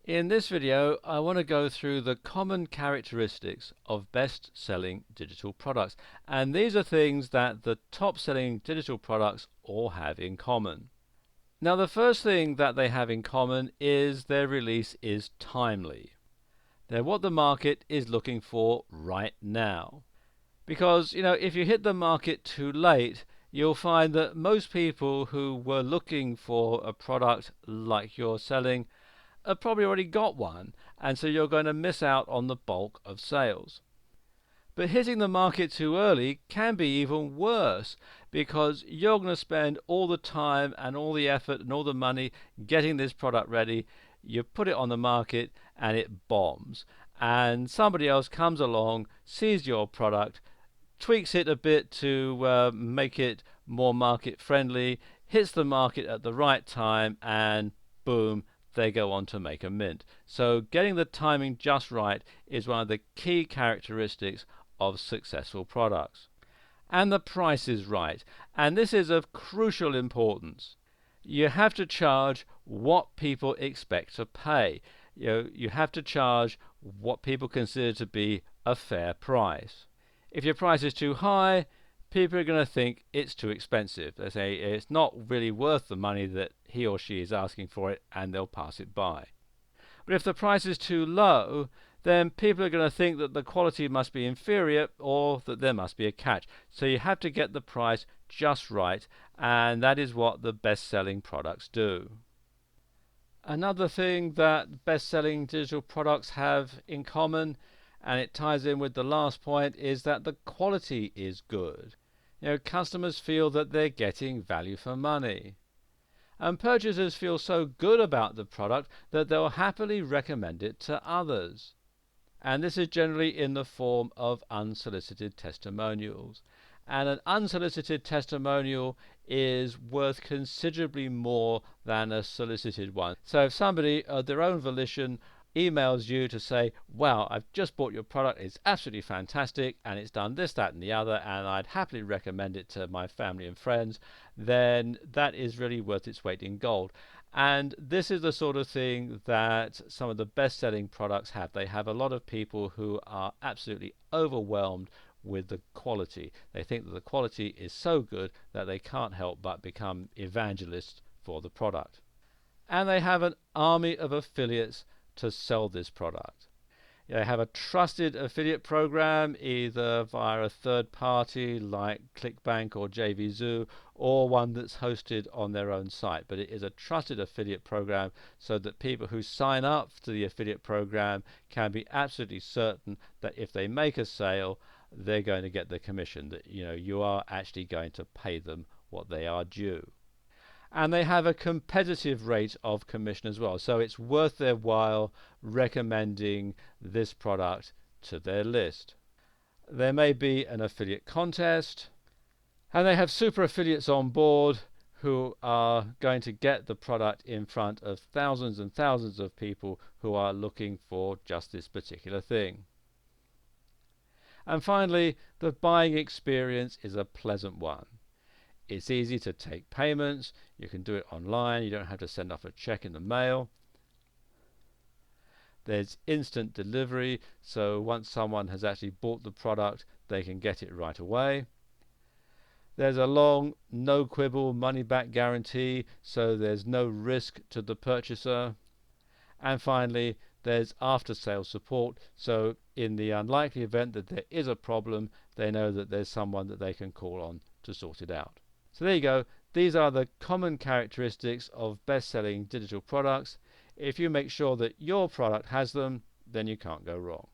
In this video, I want to go through the common characteristics of best-selling digital products. And these are things that the top-selling digital products all have in common. Now, the first thing that they have in common is their release is timely. They're what the market is looking for right now. Because, if you hit the market too late, you'll find that most people who were looking for a product like you're selling have probably already got one, and so you're going to miss out on the bulk of sales. But hitting the market too early can be even worse, because you're going to spend all the time and all the effort and all the money getting this product ready. You put it on the market and it bombs, and somebody else comes along, sees your product, tweaks it a bit to make it more market friendly, hits the market at the right time, and boom, they go on to make a mint. So getting the timing just right is one of the key characteristics of successful products. And the price is right, and this is of crucial importance. You have to charge what people expect to pay. You have to charge what people consider to be a fair price. If your price is too high, people are going to think it's too expensive. They say it's not really worth the money that he or she is asking for it, and they'll pass it by. But if the price is too low, then people are going to think that the quality must be inferior or that there must be a catch. So you have to get the price just right, and that is what the best-selling products do. Another thing that best-selling digital products have in common, and it ties in with the last point, is that the quality is good. Customers feel that they're getting value for money. And purchasers feel so good about the product that they'll happily recommend it to others. And this is generally in the form of unsolicited testimonials. And an unsolicited testimonial is worth considerably more than a solicited one. So if somebody of their own volition emails you to say, wow, I've just bought your product, it's absolutely fantastic, and it's done this, that, and the other, and I'd happily recommend it to my family and friends, then that is really worth its weight in gold. And this is the sort of thing that some of the best-selling products have. They have a lot of people who are absolutely overwhelmed with the quality. They think that the quality is so good that they can't help but become evangelists for the product. And they have an army of affiliates to sell this product. They have a trusted affiliate program, either via a third party like ClickBank or JVZoo, or one that's hosted on their own site. But it is a trusted affiliate program, so that people who sign up to the affiliate program can be absolutely certain that if they make a sale, they're going to get the commission, that you are actually going to pay them what they are due. And they have a competitive rate of commission as well, so it's worth their while recommending this product to their list. There may be an affiliate contest, and they have super affiliates on board who are going to get the product in front of thousands and thousands of people who are looking for just this particular thing. And finally, the buying experience is a pleasant one. It's easy to take payments. You can do it online. You don't have to send off a check in the mail. There's instant delivery, so once someone has actually bought the product, they can get it right away. There's a long, no quibble money back guarantee, so there's no risk to the purchaser. And finally, there's after sales support, so in the unlikely event that there is a problem, they know that there's someone that they can call on to sort it out. So there you go. These are the common characteristics of best-selling digital products. If you make sure that your product has them, then you can't go wrong.